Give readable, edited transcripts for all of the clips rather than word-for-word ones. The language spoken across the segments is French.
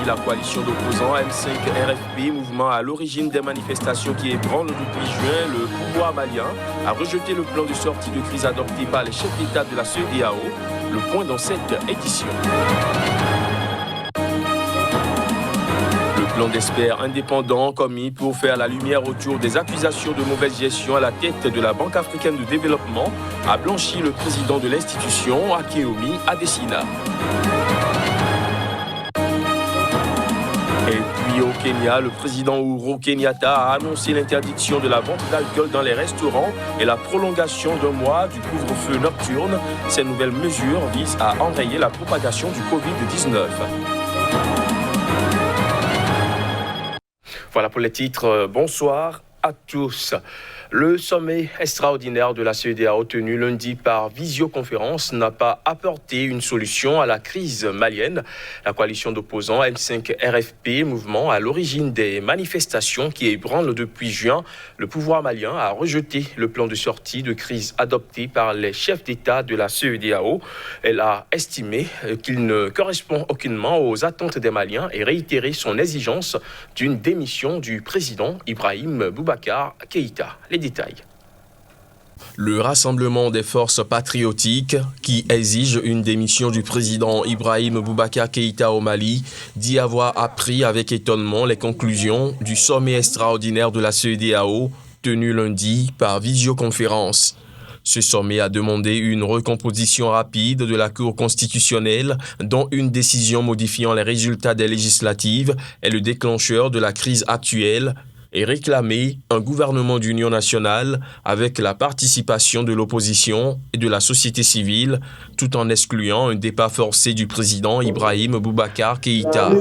la coalition d'opposants M5 RFP, mouvement à l'origine des manifestations qui ébranlent depuis juin le pouvoir malien, a rejeté le plan de sortie de crise adopté par les chefs d'État de la CEDEAO. Le point dans cette édition. Le plan d'experts indépendants commis pour faire la lumière autour des accusations de mauvaise gestion à la tête de la Banque africaine de développement a blanchi le président de l'institution, Akeyomi Adesina. Et puis au Kenya, le président Uhuru Kenyatta a annoncé l'interdiction de la vente d'alcool dans les restaurants et la prolongation d'un mois du couvre-feu nocturne. Ces nouvelles mesures visent à enrayer la propagation du Covid-19. Voilà pour les titres. Bonsoir à tous. Le sommet extraordinaire de la CEDEAO tenu lundi par visioconférence n'a pas apporté une solution à la crise malienne. La coalition d'opposants M5 RFP, mouvement à l'origine des manifestations qui ébranlent depuis juin, le pouvoir malien a rejeté le plan de sortie de crise adopté par les chefs d'État de la CEDEAO. Elle a estimé qu'il ne correspond aucunement aux attentes des Maliens et réitéré son exigence d'une démission du président Ibrahim Boubacar Keïta. Les détails. Le rassemblement des forces patriotiques qui exige une démission du président Ibrahim Boubacar Keïta au Mali dit avoir appris avec étonnement les conclusions du sommet extraordinaire de la CEDEAO tenu lundi par visioconférence. Ce sommet a demandé une recomposition rapide de la Cour constitutionnelle, dont une décision modifiant les résultats des législatives est le déclencheur de la crise actuelle, et réclamer un gouvernement d'union nationale avec la participation de l'opposition et de la société civile, tout en excluant un départ forcé du président Ibrahim Boubacar Keïta.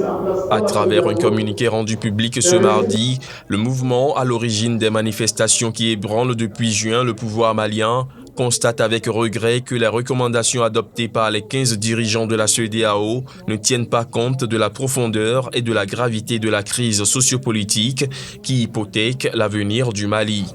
À travers un communiqué rendu public ce mardi, le mouvement à l'origine des manifestations qui ébranlent depuis juin le pouvoir malien constate avec regret que les recommandations adoptées par les 15 dirigeants de la CEDEAO ne tiennent pas compte de la profondeur et de la gravité de la crise sociopolitique qui hypothèque l'avenir du Mali.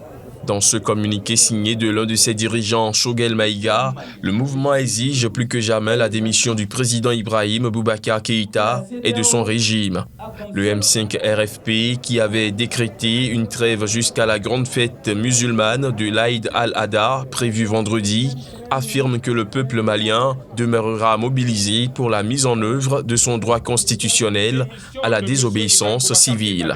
Dans ce communiqué signé de l'un de ses dirigeants, Choguel Maïga, le mouvement exige plus que jamais la démission du président Ibrahim Boubacar Keïta et de son régime. Le M5 RFP, qui avait décrété une trêve jusqu'à la grande fête musulmane de l'Aïd al-Adha prévue vendredi, affirme que le peuple malien demeurera mobilisé pour la mise en œuvre de son droit constitutionnel à la désobéissance civile.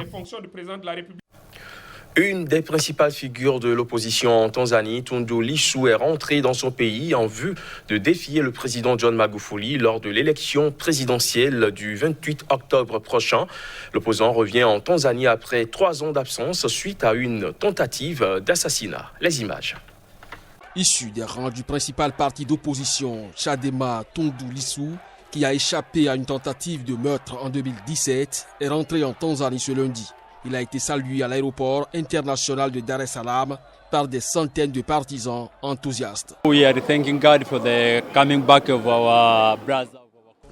Une des principales figures de l'opposition en Tanzanie, Tundu Lissu, est rentrée dans son pays en vue de défier le président John Magufuli lors de l'élection présidentielle du 28 octobre prochain. L'opposant revient en Tanzanie après 3 ans d'absence suite à une tentative d'assassinat. Les images. Issu des rangs du principal parti d'opposition, Chadema, Tundu Lissu, qui a échappé à une tentative de meurtre en 2017, est rentré en Tanzanie ce lundi. Il a été salué à l'aéroport international de Dar es Salaam par des centaines de partisans enthousiastes.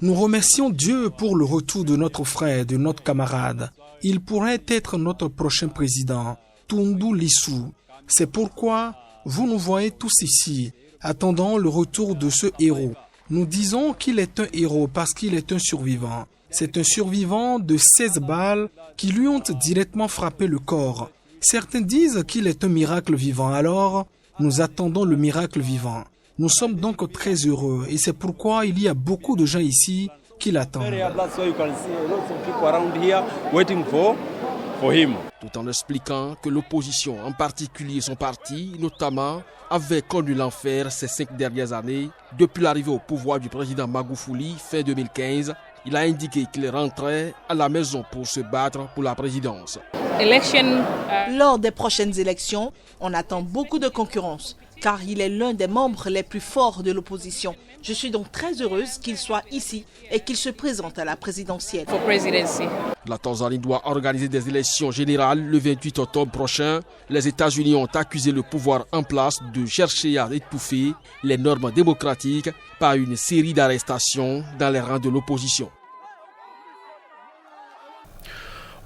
Nous remercions Dieu pour le retour de notre frère, de notre camarade. Il pourrait être notre prochain président, Tundu Lissu. C'est pourquoi vous nous voyez tous ici, attendant le retour de ce héros. Nous disons qu'il est un héros parce qu'il est un survivant. C'est un survivant de 16 balles qui lui ont directement frappé le corps. Certains disent qu'il est un miracle vivant, alors nous attendons le miracle vivant. Nous sommes donc très heureux et c'est pourquoi il y a beaucoup de gens ici qui l'attendent. Tout en expliquant que l'opposition, en particulier son parti, notamment, avait connu l'enfer ces 5 dernières années, depuis l'arrivée au pouvoir du président Magufuli fin 2015, il a indiqué qu'il rentrait à la maison pour se battre pour la présidence. Lors des prochaines élections, on attend beaucoup de concurrence, car il est l'un des membres les plus forts de l'opposition. Je suis donc très heureuse qu'il soit ici et qu'il se présente à la présidentielle. La Tanzanie doit organiser des élections générales le 28 octobre prochain. Les États-Unis ont accusé le pouvoir en place de chercher à étouffer les normes démocratiques par une série d'arrestations dans les rangs de l'opposition.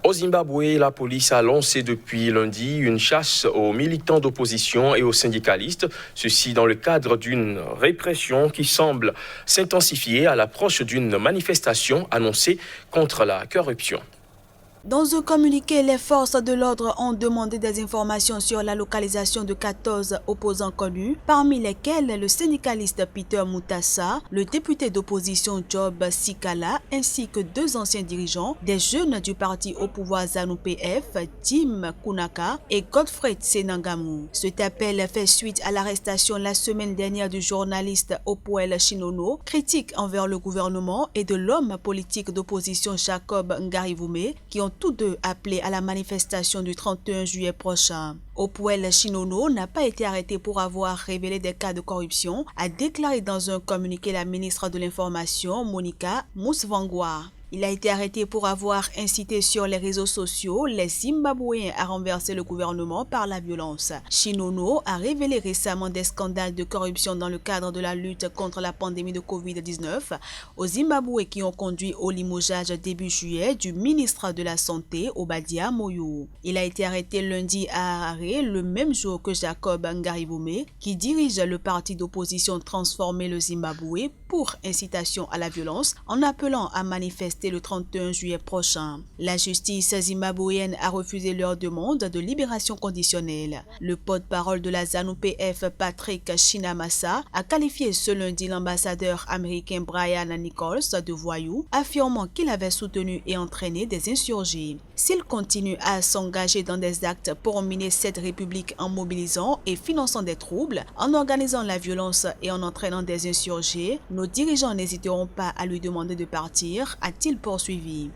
Au Zimbabwe, la police a lancé depuis lundi une chasse aux militants d'opposition et aux syndicalistes, ceci dans le cadre d'une répression qui semble s'intensifier à l'approche d'une manifestation annoncée contre la corruption. Dans un communiqué, les forces de l'ordre ont demandé des informations sur la localisation de 14 opposants connus, parmi lesquels le syndicaliste Peter Mutasa, le député d'opposition Job Sikala, ainsi que 2 anciens dirigeants, des jeunes du parti au pouvoir ZANU-PF, Tim Kunaka et Godfrey Senangamu. Cet appel fait suite à l'arrestation la semaine dernière du journaliste Opuel Chinono, critique envers le gouvernement, et de l'homme politique d'opposition Jacob Ngarivume, qui ont tous deux appelé à la manifestation du 31 juillet prochain. Opuel Chinono n'a pas été arrêté pour avoir révélé des cas de corruption, a déclaré dans un communiqué la ministre de l'Information, Monica Musvangwa. Il a été arrêté pour avoir incité sur les réseaux sociaux les Zimbabwéens à renverser le gouvernement par la violence. Chinono a révélé récemment des scandales de corruption dans le cadre de la lutte contre la pandémie de Covid-19 au Zimbabwe qui ont conduit au limogeage début juillet du ministre de la Santé, Obadia Moyo. Il a été arrêté lundi à Harare, le même jour que Jacob Ngarivume, qui dirige le parti d'opposition Transformer le Zimbabwe pour incitation à la violence en appelant à manifester le 31 juillet prochain. La justice zimbabwéenne a refusé leur demande de libération conditionnelle. Le porte-parole de la ZANU-PF, Patrick Shinamasa, a qualifié ce lundi l'ambassadeur américain Brian Nichols de voyou, affirmant qu'il avait soutenu et entraîné des insurgés. S'il continue à s'engager dans des actes pour miner cette république en mobilisant et finançant des troubles, en organisant la violence et en entraînant des insurgés, nos dirigeants n'hésiteront pas à lui demander de partir, a-t-il poursuivi.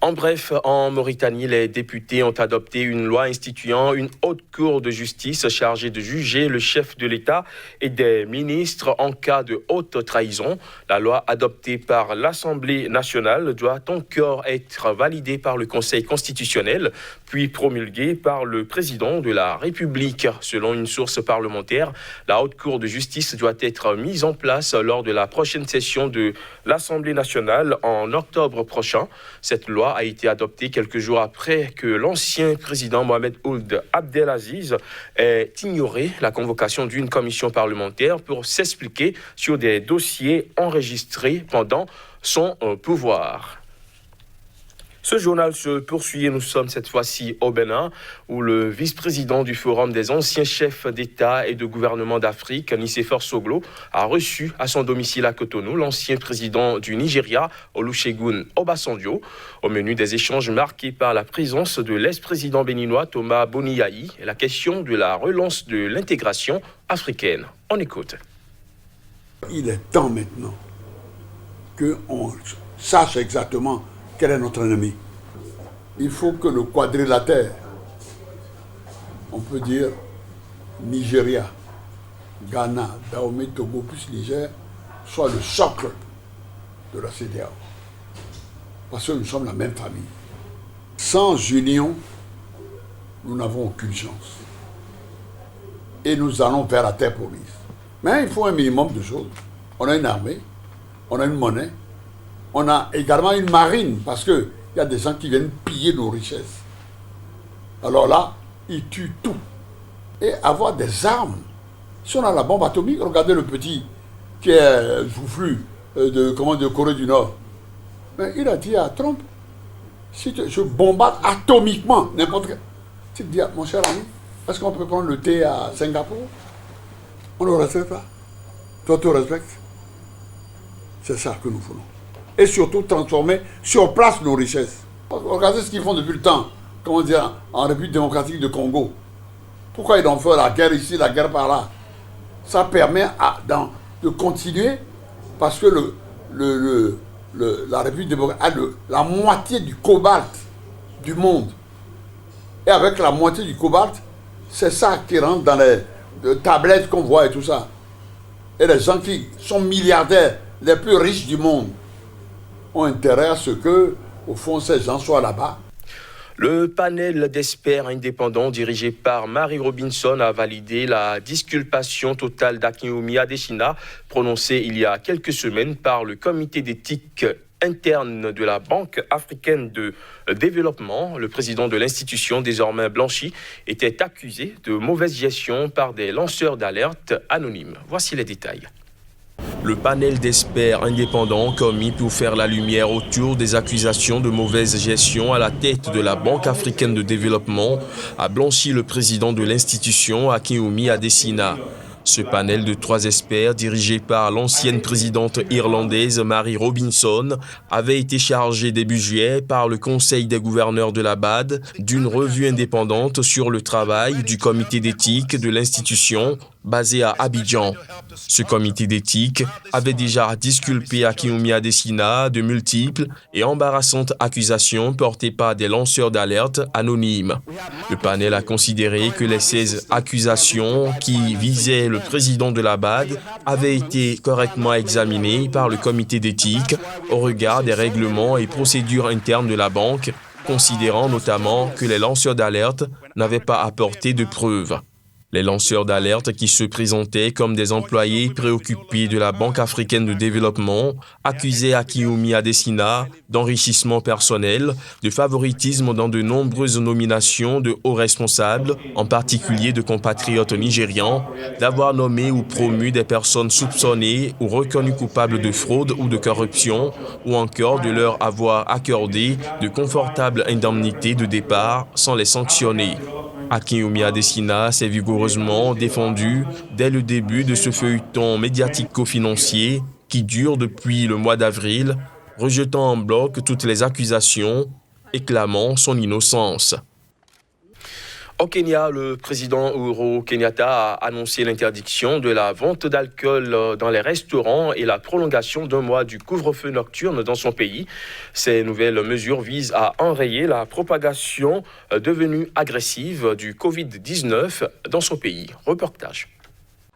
En bref, en Mauritanie, les députés ont adopté une loi instituant une haute cour de justice chargée de juger le chef de l'État et des ministres en cas de haute trahison. La loi adoptée par l'Assemblée nationale doit encore être validée par le Conseil constitutionnel, puis promulguée par le président de la République. Selon une source parlementaire, la haute cour de justice doit être mise en place lors de la prochaine session de l'Assemblée nationale en octobre prochain. Cette loi a été adopté quelques jours après que l'ancien président Mohamed Ould Abdelaziz ait ignoré la convocation d'une commission parlementaire pour s'expliquer sur des dossiers enregistrés pendant son pouvoir. Ce journal se poursuit et nous sommes cette fois-ci au Bénin, où le vice-président du Forum des anciens chefs d'État et de gouvernement d'Afrique, Nicéphore Soglo, a reçu à son domicile à Cotonou l'ancien président du Nigeria, Olusegun Obasanjo. Au menu des échanges marqués par la présence de l'ex-président béninois Thomas Boniaï et la question de la relance de l'intégration africaine. On écoute. Il est temps maintenant qu'on sache exactement quel est notre ennemi. Il faut que le quadrilatère, on peut dire Nigeria, Ghana, Dahomey, Togo plus Niger, soit le socle de la CEDEAO. Parce que nous sommes la même famille. Sans union, nous n'avons aucune chance. Et nous allons vers la terre promise. Mais il faut un minimum de choses. On a une armée, on a une monnaie, on a également une marine, parce qu'il y a des gens qui viennent piller nos richesses. Alors là, ils tuent tout. Et avoir des armes. Si on a la bombe atomique, regardez le petit qui est joufflu de Corée du Nord. Mais il a dit à Trump, si je bombarde atomiquement n'importe quel... Tu te dis, mon cher ami, est-ce qu'on peut prendre le thé à Singapour? On ne le respecte pas. Toi, tu respectes. C'est ça que nous voulons. Et surtout transformer sur place nos richesses. Regardez ce qu'ils font depuis le temps, comment dire, en République démocratique de Congo. Pourquoi ils ont fait la guerre ici, la guerre par là? Ça permet de continuer parce que la République démocratique a la moitié du cobalt du monde. Et avec la moitié du cobalt, c'est ça qui rentre dans les tablettes qu'on voit et tout ça. Et les gens qui sont milliardaires, les plus riches du monde, ont intérêt à ce que, au fond, ces gens soient là-bas. Le panel d'experts indépendants dirigé par Mary Robinson a validé la disculpation totale d'Akinwumi Adesina, prononcée il y a quelques semaines par le comité d'éthique interne de la Banque africaine de développement. Le président de l'institution, désormais blanchi, était accusé de mauvaise gestion par des lanceurs d'alerte anonymes. Voici les détails. Le panel d'experts indépendants commis pour faire la lumière autour des accusations de mauvaise gestion à la tête de la Banque africaine de développement a blanchi le président de l'institution, Akinwumi Adesina. Ce panel de 3 experts, dirigé par l'ancienne présidente irlandaise Mary Robinson, avait été chargé début juillet par le Conseil des gouverneurs de la BAD d'une revue indépendante sur le travail du comité d'éthique de l'institution basé à Abidjan. Ce comité d'éthique avait déjà disculpé Akinwumi Adesina de multiples et embarrassantes accusations portées par des lanceurs d'alerte anonymes. Le panel a considéré que les 16 accusations qui visaient le président de la BAD avaient été correctement examinées par le comité d'éthique au regard des règlements et procédures internes de la banque, considérant notamment que les lanceurs d'alerte n'avaient pas apporté de preuves. Les lanceurs d'alerte qui se présentaient comme des employés préoccupés de la Banque africaine de développement accusaient Akinwumi Adesina d'enrichissement personnel, de favoritisme dans de nombreuses nominations de hauts responsables, en particulier de compatriotes nigérians, d'avoir nommé ou promu des personnes soupçonnées ou reconnues coupables de fraude ou de corruption, ou encore de leur avoir accordé de confortables indemnités de départ sans les sanctionner. Akinwumi Adesina s'est vigoureusement défendu dès le début de ce feuilleton médiatico-financier qui dure depuis le mois d'avril, rejetant en bloc toutes les accusations et clamant son innocence. Au Kenya, le président Uhuru Kenyatta a annoncé l'interdiction de la vente d'alcool dans les restaurants et la prolongation d'un mois du couvre-feu nocturne dans son pays. Ces nouvelles mesures visent à enrayer la propagation devenue agressive du Covid-19 dans son pays. Reportage.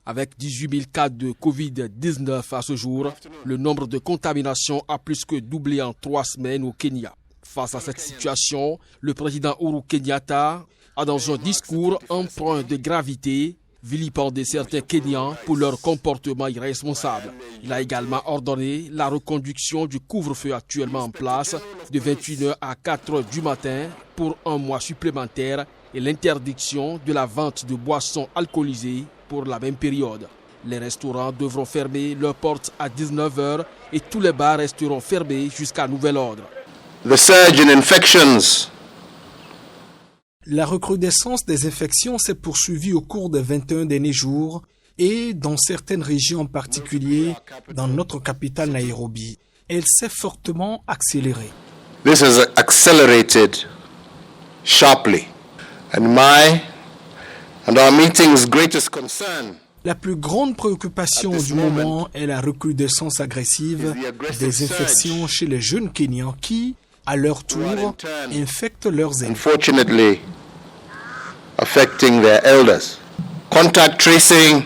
Avec 18 000 cas de Covid-19 à ce jour, le nombre de contaminations a plus que doublé en 3 semaines au Kenya. Face à cette situation, le président Uhuru Kenyatta a dans un discours empreint de gravité vilipendé certains Kenyans pour leur comportement irresponsable. Il a également ordonné la reconduction du couvre-feu actuellement en place de 21h à 4h du matin pour un mois supplémentaire et l'interdiction de la vente de boissons alcoolisées pour la même période. Les restaurants devront fermer leurs portes à 19h et tous les bars resteront fermés jusqu'à nouvel ordre. The surge in infections. La recrudescence des infections s'est poursuivie au cours des 21 derniers jours et dans certaines régions en particulier dans notre capitale Nairobi. Elle s'est fortement accélérée. This has accelerated sharply. And our meeting's greatest concern. La plus grande préoccupation du moment est la recrudescence agressive des infections chez les jeunes Kenyans qui, à leur tour, infectent leurs aînés. Unfortunately, affecting their elders. Contact tracing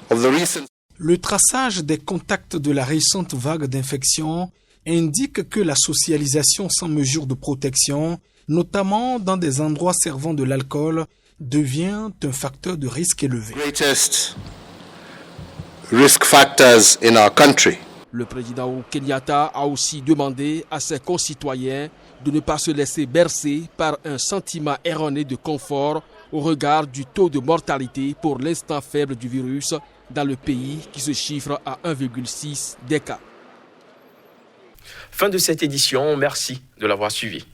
of the recent. Le traçage des contacts de la récente vague d'infection indique que la socialisation sans mesure de protection, notamment dans des endroits servant de l'alcool, devient un facteur de risque élevé. Greatest risk factors in our country. Le président Uhuru Kenyatta a aussi demandé à ses concitoyens de ne pas se laisser bercer par un sentiment erroné de confort au regard du taux de mortalité pour l'instant faible du virus dans le pays qui se chiffre à 1,6 des cas. Fin de cette édition, merci de l'avoir suivi.